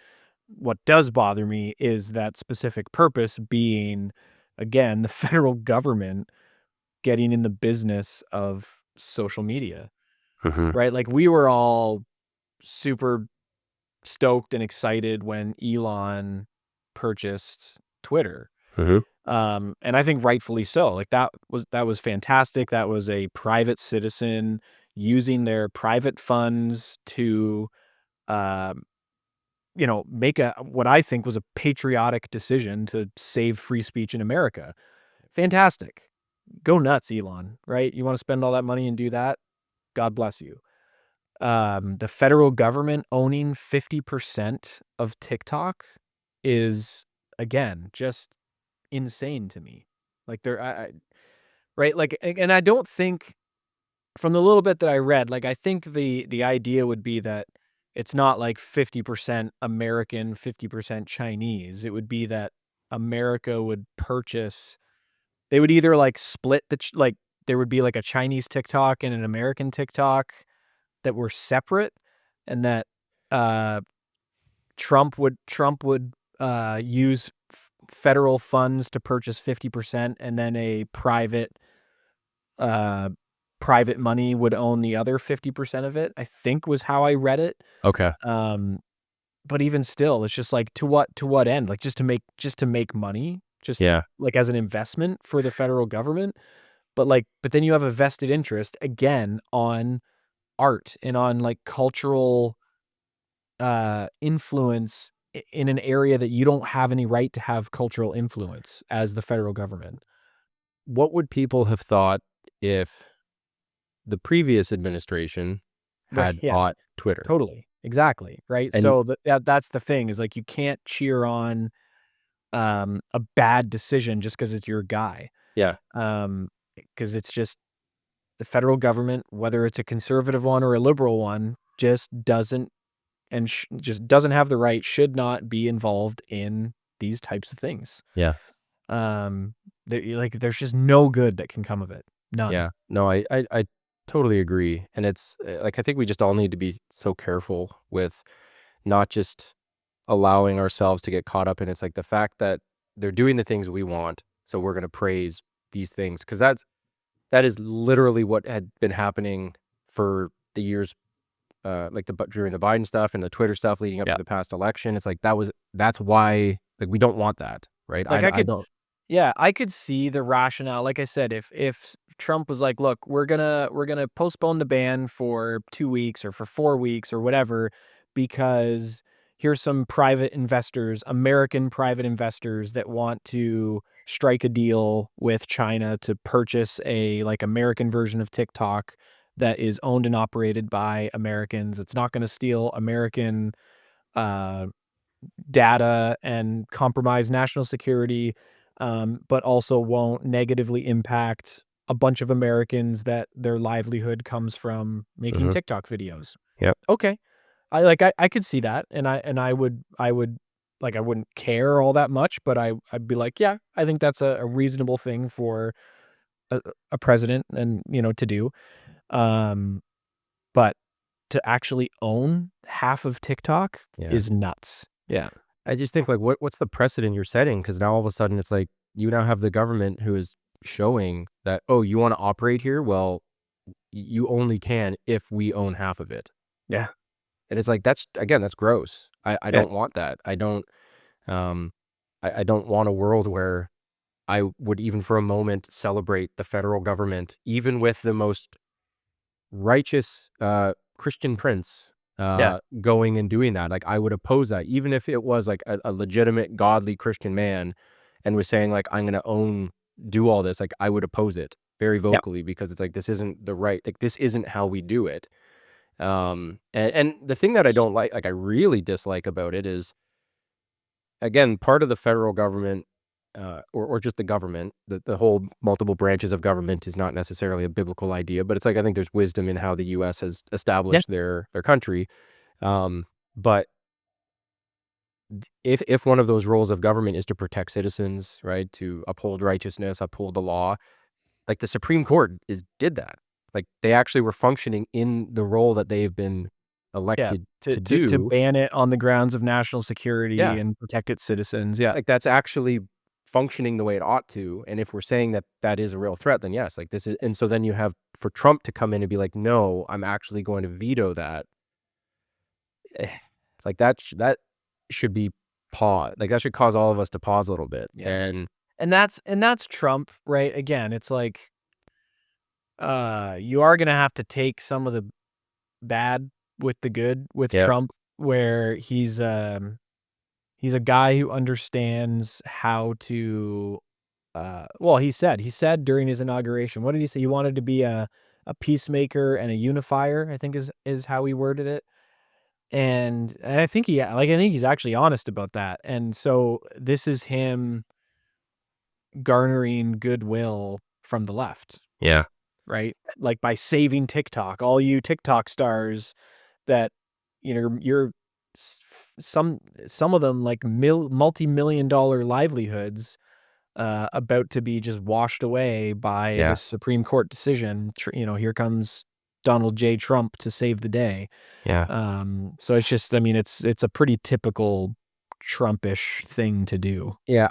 What does bother me is that specific purpose being, again, the federal government getting in the business of social media, Hmm. right? Like we were all super stoked and excited when Elon purchased Twitter. Hmm. And I think rightfully so. Like that was fantastic. That was a private citizen using their private funds to, um, make a what I think was a patriotic decision to save free speech in America. Fantastic. Go nuts, Elon, right? You want to spend all that money and do that? God bless you. The federal government owning 50% of TikTok is, again, just insane to me. Like I right? Like, and I don't think from the little bit that I read, like I think the idea would be that it's not like 50% American, 50% Chinese. It would be that America would purchase they would either like split like there would be like a Chinese TikTok and an American TikTok that were separate and that uh Trump would use federal funds to purchase 50% and then a uh, private money would own the other 50% of it, I think was how I read it. Okay. Um, but even still, it's just like to what end? Like just to make money, just Yeah. like as an investment for the federal government. But then you have a vested interest again on art and on like cultural influence in an area that you don't have any right to have cultural influence as the federal government. What would people have thought if the previous administration Right. had Yeah. bought Twitter? Totally. Exactly, right? And So that's the thing is, like, you can't cheer on, a bad decision just because it's your guy, yeah, because it's just the federal government, whether it's a conservative one or a liberal one, just doesn't just doesn't have the right, should not be involved in these types of things. yeah, Um, there's just no good that can come of it. None. yeah. No, I totally agree, and it's, like, I think we just all need to be so careful with not just allowing ourselves to get caught up in it's like the fact that they're doing the things we want, so we're gonna praise these things because that is literally what had been happening for the years, like, during the Biden stuff and the Twitter stuff leading up Yeah. to the past election. It's like that's why, like, we don't want that, right? Like, I I could don't. yeah, I could see the rationale. Like I said, if Trump was like, "Look, we're gonna postpone the ban for 2 weeks or for 4 weeks or whatever, because here's some private investors, American private investors that want to strike a deal with China to purchase a, like, American version of TikTok that is owned and operated by Americans. It's not gonna steal American, uh data and compromise national security, but also won't negatively impact a bunch of Americans that their livelihood comes from making Mhm. TikTok videos. Yep. Okay. I could see that, and I would like, I wouldn't care all that much, but I'd be like, "Yeah, I think that's a reasonable thing for a president and, to do." Um, but to actually own half of TikTok Yeah. is nuts. Yeah. I just think, like, what's the precedent you're setting? Because now all of a sudden it's like, you now have the government who is showing that, "Oh, you wanna operate here? Well, you only can if we own half of it." Yeah. And it's like, that's again, that's gross. I Yeah. don't want that. Um, I don't want a world where I would even for a moment celebrate the federal government, even with the most righteous, Christian prince, Yeah. going and doing that. Like, I would oppose that, even if it was, like, a legitimate godly Christian man and was saying, like, "I'm gonna do all this," like, I would oppose it very Yeah. vocally because it's like, this isn't the right like, this isn't how we do it. And the thing that I don't like, I really dislike about it is, again, part of the federal government, or just the government, the whole multiple branches of government is not necessarily a biblical idea, but it's like I think there's wisdom in how the U.S. has Yeah. established their country. But if one of those roles of government is to protect citizens, right, to uphold righteousness, uphold the law, like the Supreme Court did that. Like they actually were functioning in the role that they've been Yeah. elected to To do. ban it on the grounds of national security Yeah. and protect its citizens. Yeah. Like, that's actually functioning the way it ought to, and if we're saying that that is a real threat, then yes, like, this is and so then you have for Trump to come in and be like, "No, I'm actually going to veto that." Eh, like, that should be like, that should cause all of us to pause a little bit, Yeah. and And that's Trump, right? Again, it's like, you are gonna have to take some of the bad with the good with yeah, Trump, where he's a guy who understands how to, well, he said during his inauguration, what did he say? He wanted to be a peacemaker and a unifier, I think is how he worded it. And I think I think he's actually honest about that. And so this is him garnering goodwill from the left, yeah, right? Like by saving TikTok, all you TikTok stars that, you're some of them like multi-million dollar livelihoods, about to be just washed away by yeah, this Supreme Court decision. Here comes Donald J. Trump to save the day. yeah. So it's just, I mean, it's a pretty typical Trumpish thing to do. Yeah,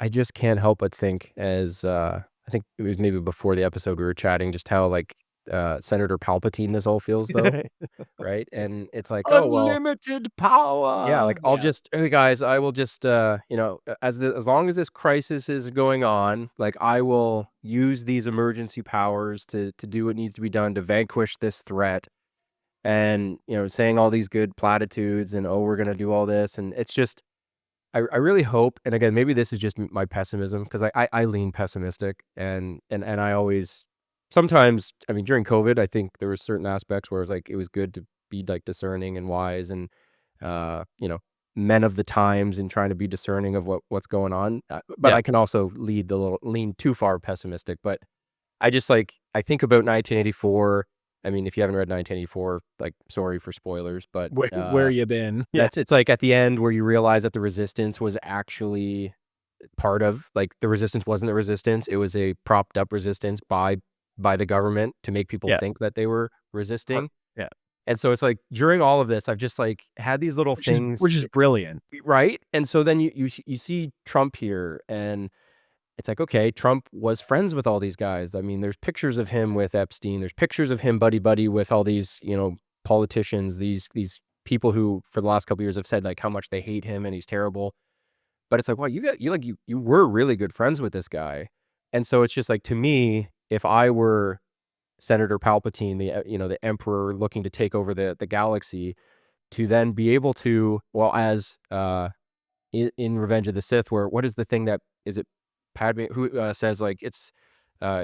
I just can't help but think as, I think it was maybe before the episode we were chatting just how, like, Senator Palpatine this all feels, though, right? And it's like, "Oh, well." Unlimited Yeah, power. like, I'll Yeah. just "Hey, guys, I will just, as long as this crisis is going on, like, I will use these emergency powers to do what needs to be done to vanquish this threat," and, saying all these good platitudes and, "Oh, we're gonna do all this," and it's just I really hope and again, maybe this is just my pessimism 'cause I lean pessimistic and I always sometimes I mean, during COVID, I think there were certain aspects where it was like, it was good to be like discerning and wise and you know, men of the times and trying to be discerning of what's going on. But Yeah. I can also lean too far pessimistic. But I just like I think about 1984. I mean, if you haven't read 1984, like sorry for spoilers, but Where you been? Yeah. it's like at the end where you realize that the resistance was actually part of like the resistance wasn't the resistance. It was a propped up resistance by the government to make people Yeah. think that they were resisting. Yeah. And so it's like during all of this, I've just like had these little things, Which is brilliant. right? And so then you see Trump here, and it's like, okay, Trump was friends with all these guys. I mean, there's pictures of him with Epstein. There's pictures of him buddy with all these, politicians, these people who for the last couple of years have said like how much they hate him and he's terrible. But it's like, wow, you were really good friends with this guy. And so it's just like to me, if I were Senator Palpatine, the emperor looking to take over the galaxy, to then be able to, well, as in Revenge of the Sith, where what is the thing that is it Padme who says like it's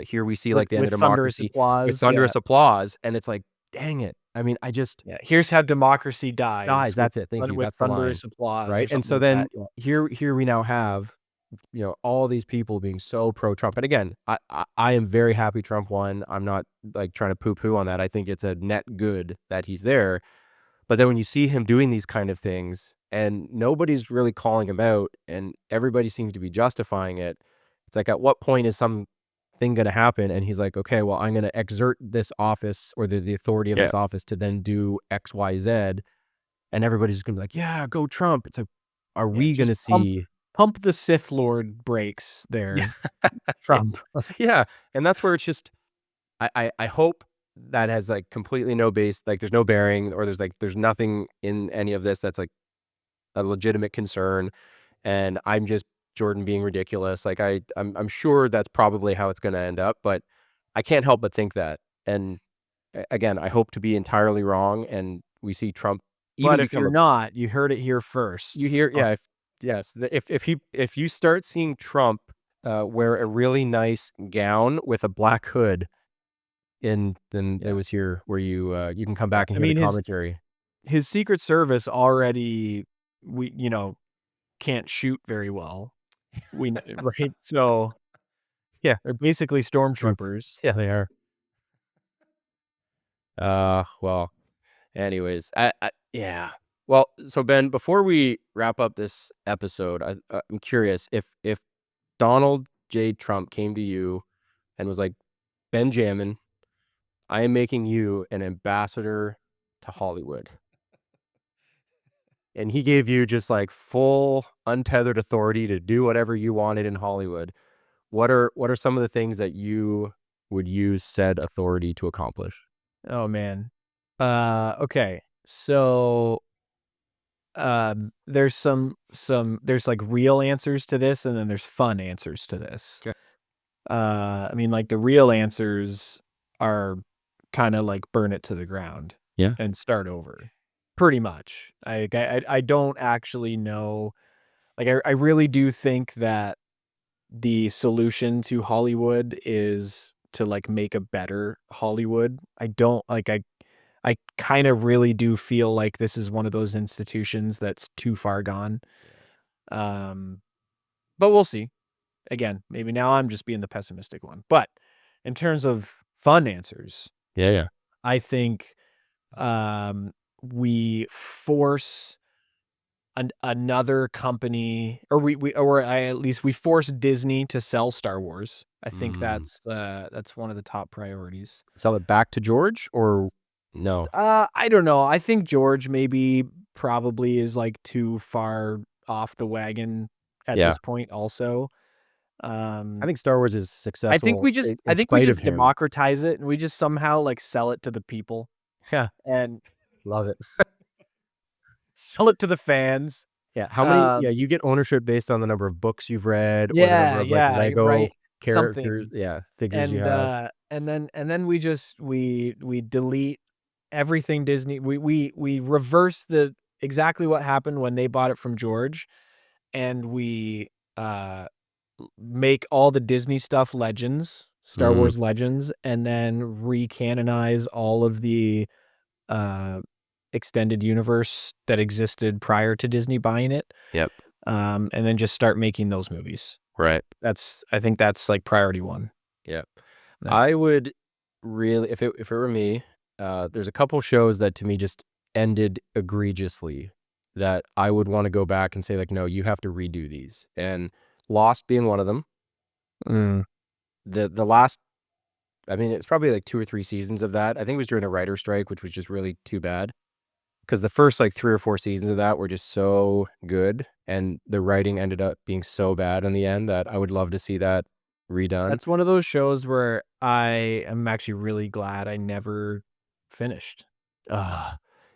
here we see like the end of With thunderous democracy with applause. Yeah. thunderous applause, and it's like, dang it. I mean, I just Yeah. Here's how democracy guys, dies that's it. Thank you. with That's the line, thunderous applause or right? And something so like then that. Yeah. here we now have all these people being so pro Trump. And again, I am very happy Trump won. I'm not like trying to poo poo on that. I think it's a net good that he's there. But then when you see him doing these kind of things and nobody's really calling him out and everybody seems to be justifying it, it's like at what point is something going to happen? And he's like, okay, well, I'm going to exert this office or the authority of Yeah. this office to then do X, Y, Z. And everybody's just going to be like, yeah, go Trump. It's like, are Yeah. we going Just to see? pump the Sith Lord brakes Yeah. there, Trump. Yeah. And that's where it's just, I hope that has like completely no base, like there's no bearing or there's nothing in any of this that's like a legitimate concern. And I'm just Jordan being ridiculous. Like I'm sure that's probably how it's going to end up, but I can't help but think that. And again, I hope to be entirely wrong. And we see Trump even But if become you're not, you heard it here first. you hear, yeah, yes, if you start seeing Trump wear a really nice gown with a black hood, and then it Yeah. was here where you can come Yeah. back and I hear the mean, commentary. his Secret Service already, can't shoot very well. Right? So, Yeah, they're basically true. stormtroopers. Yeah, they are. Well, anyways, yeah. Well, so Ben, before we wrap up this episode, I'm curious if Donald J. Trump came to you and was like, Benjamin, I am making you an ambassador to Hollywood. And he gave you just like full untethered authority to do whatever you wanted in Hollywood. What are some of the things that you would use said authority to accomplish? Oh, man. Okay. So, there's there's, like, real answers to this, and then there's fun answers to this. 'Kay. I mean, like, the real answers are kinda like burn it to the ground Yeah. and start over, pretty much. I don't actually know, like, I really do think that the solution to Hollywood is to, like, make a better Hollywood. I don't like, I kinda really do feel like this is one of those institutions that's too far gone. Um, but we'll see. Again, maybe now I'm just being the pessimistic one. But in terms of fun answers, Yeah, yeah. I think, we force another company, or at least we force Disney to sell Star Wars. I think Mm. that's one of the top priorities. Sell it back to George or no? I don't know. I think George maybe probably is like too far off the wagon at Yeah. this point also. I Um, think Star Wars is successful I in think we spite of just him. democratize it and we just somehow like sell it to the people Yeah. and Love it. sell it to the fans. Yeah. How many Um, you get ownership based on the number of books you've read or the number yeah, of like yeah, Lego right. characters, Something. yeah, figures you have. And then we just we delete everything Disney. We reverse the exactly what happened when they bought it from George, and we uh make all the Disney stuff legends, Star Mm. Wars legends, and then recanonize all of the uh extended universe that existed prior to Disney buying it, Yep. and then just start making those movies. Right. I think that's like priority one. Yep. Yeah. I would really, if it were me, there's a couple shows that to me just ended egregiously that I would want to go back and say like, no, you have to redo these. And Lost being one of them. Mm. The last, I mean, it's probably like 2 or 3 seasons of that. I think it was during a writer strike, which was just really too bad. Because the first like 3 or 4 seasons of that were just so good, and the writing ended up being so bad in the end that I would love to see that redone. That's one of those shows where I am actually really glad I never finished.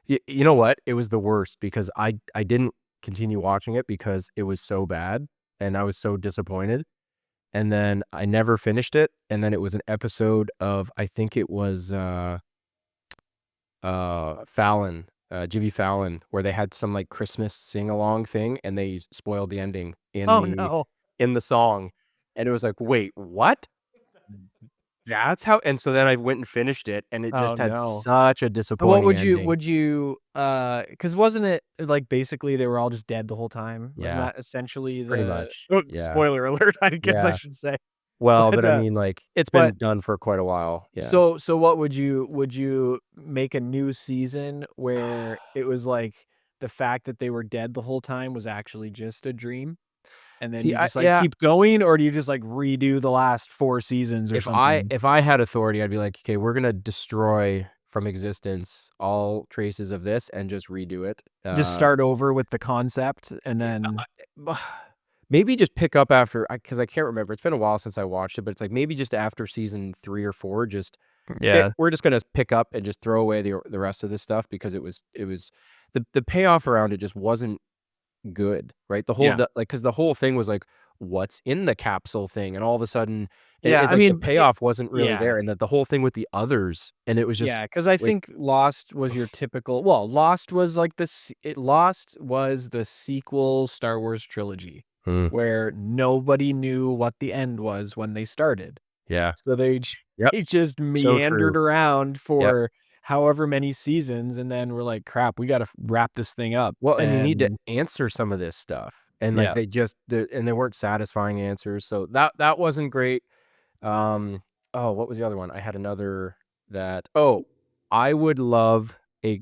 You know what? It was the worst because I didn't continue watching it because it was so bad, and I was so disappointed, and then I never finished it, and then it was an episode of I think it was, Fallon, Jimmy Fallon, where they had some, like, Christmas sing-along thing, and they spoiled the ending Oh, no. in the song, and it was like, "Wait, what? That's how," and so then I went and finished it, and it Oh, just had no. such a So what disappointing ending. would you, because wasn't it, like, basically they were all just dead the whole time? Wasn't Yeah, that essentially pretty the much. oh, Yeah, spoiler alert, I guess I yeah. should say. Well, But, but I mean, like, it's but been done for quite a while. Yeah. so what would you make a new season where it was, like, the fact that they were dead the whole time was actually just a dream? And then See, you I just, like, yeah, keep going, or do you just, like, redo the last 4 seasons or something? if I had authority, I'd be like, "Okay, we're gonna destroy from existence all traces of this and just redo it." Just start over with the concept and Yeah, then maybe just pick up after, because I can't remember. It's been a while since I watched it, but it's like maybe just after season 3 or 4, just, "'Kay, yeah. we're just gonna pick up and just throw away the rest of this stuff," because it was the payoff around it just wasn't good, right? Yeah. Like, because the whole thing was like, what's in the capsule thing? And all of a sudden, Yeah, I like, the mean, it payoff wasn't really yeah. there, and that the whole thing with the others, and it was just Yeah, because I like, think Lost was your typical well, Lost was like Lost was the sequel Star Wars trilogy, "Hmm, where nobody knew what the end was when they started. yeah, So yep, they just so meandered true, around yep." for however many seasons, and then we're like, "Crap, we gotta wrap this thing up." Well, and you need to And answer some of this stuff, and, like, yeah. they weren't satisfying answers, so that wasn't great. Um, oh, what was the other one? I had another that I would love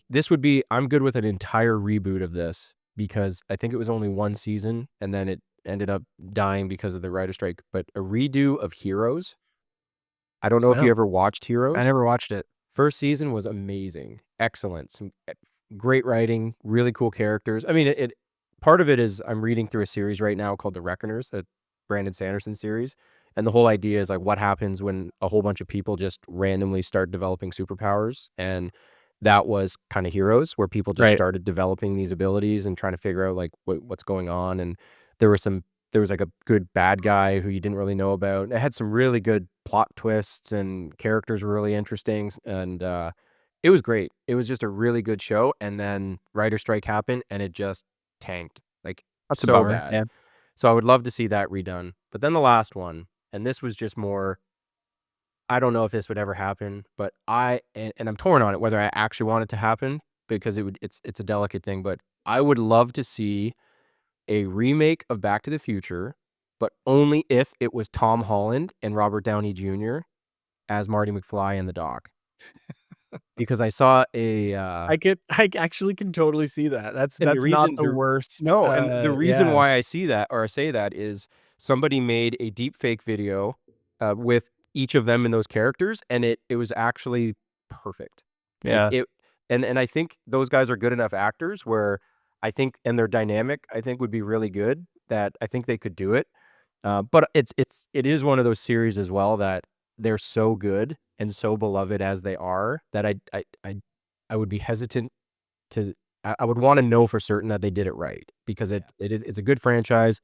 this would be I'm good with an entire reboot of this because I think it was only 1 season, and then it ended up dying because of the writer strike, but a redo of Heroes. I don't know if you Oh, ever watched I Heroes? never watched it. First season was amazing, excellent, some great writing, really cool characters. I mean, it part of it is I'm reading through a series right now called The Reckoners, a Brandon Sanderson series, and the whole idea is like what happens when a whole bunch of people just randomly start developing superpowers, and that was kind of Heroes, where people just Right. started developing these abilities and trying to figure out like what's going on, and there was some there was like a good bad guy who you didn't really know about. It had some really good plot twists and characters were really interesting, and it was great. It was just a really good show, and then writer strike happened, and it just tanked, like, That's a so bummer, bad. yeah. So I would love to see that redone. But then the last one, and this was just more I don't know if this would ever happen, but and I'm torn on it whether I actually want it to happen because it's a delicate thing, but I would love to see a remake of Back to the Future, but only if it was Tom Holland and Robert Downey Jr. as Marty McFly and the Doc. Because I saw I actually can totally see that. and the That's not reason the worst, no, and the reason yeah. why I see that or I say that is somebody made a deep fake video, with each of them in those characters, and it was actually perfect. Like, Yeah. it and I think those guys are good enough actors where I think and their dynamic, I think, would be really good, that I think they could do it. But it is one of those series as well that they're so good and so beloved as they are that I would be hesitant to I would wanna know for certain that they did it right because Yeah. it's a good franchise.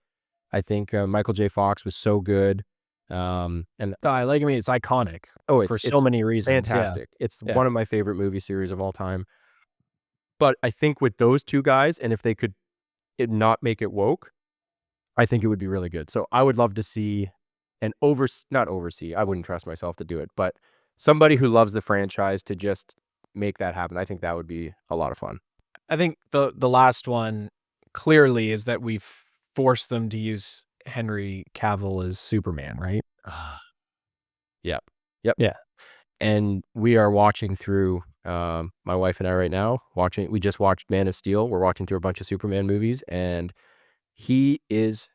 I think, Michael J. Fox was so good, and I like I mean, it's iconic oh, for so it's many reasons, yeah. fantastic. It's Yeah. one of my favorite movie series of all time. But I think with those 2 guys, and if they could not make it woke, I think it would be really good. So I would love to see an not oversee, I wouldn't trust myself to do it, but somebody who loves the franchise to just make that happen. I think that would be a lot of fun. I think the last one clearly is that we've forced them to use Henry Cavill as Superman, right? Ah, yep. Yep. Yeah. And we are watching through, my wife and I right now, we just watched Man of Steel. We're watching through a bunch of Superman movies, and he is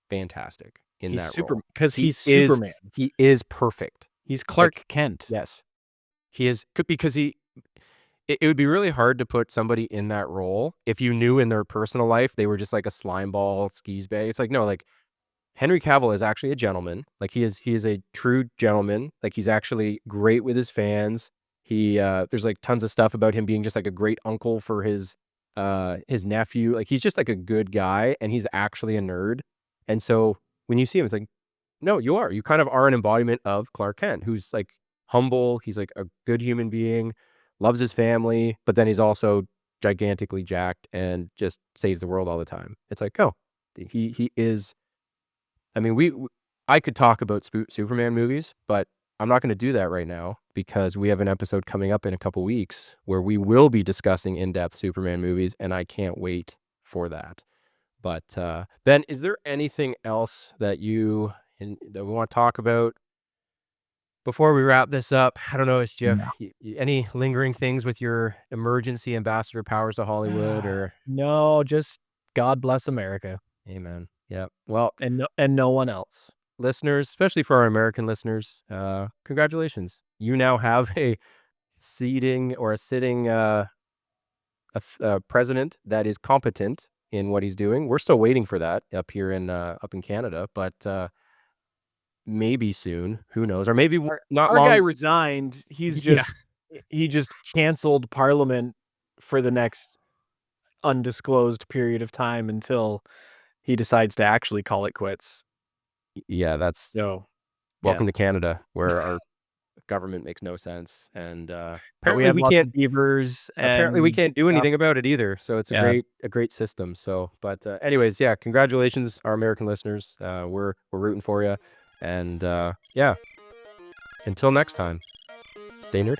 fantastic in He's that role. because He he's is Superman. he is perfect. He's Like, Clark Kent. yes, he is because it would be really hard to put somebody in that role if you knew in their personal life they were just like a slime ball skis bag. It's like, no, like Henry Cavill is actually a gentleman. Like he is a true gentleman. Like he's actually great with his fans. There's like tons of stuff about him being just like a great uncle for his nephew. Like he's just like a good guy and he's actually a nerd. And so when you see him, it's like, no, you are. You kind of are an embodiment of Clark Kent, who's like humble. He's like a good human being, loves his family, but then he's also gigantically jacked and just saves the world all the time. It's like, oh, he is. I mean, I could talk about Superman movies, but I'm not going to do that right now because we have an episode coming up in a couple weeks where we will be discussing in-depth Superman movies, and I can't wait for that. But Ben, is there anything else that that we want to talk about before we wrap this up? I don't know, is Jeff No. any lingering things with your emergency ambassador powers to Hollywood or? No, just God bless America Amen. Yeah. Well, and no one else. listeners, especially for our American listeners, congratulations. You now have a sitting president that is competent in what he's doing. We're still waiting for that up in Canada, but maybe soon. Who knows? Or maybe not Our guy long. resigned. Yeah. He just canceled Parliament for the next undisclosed period of time until he decides to actually call it quits. Yeah. That's So, yeah. welcome to Canada, where our government makes no sense, and But we apparently have we lots can't. of beavers Apparently, we and can't do stuff. anything about it either. So it's Yeah. a great system. So, but anyways, yeah, congratulations, our American listeners. We're rooting for you, and yeah. Until next time, stay nerd.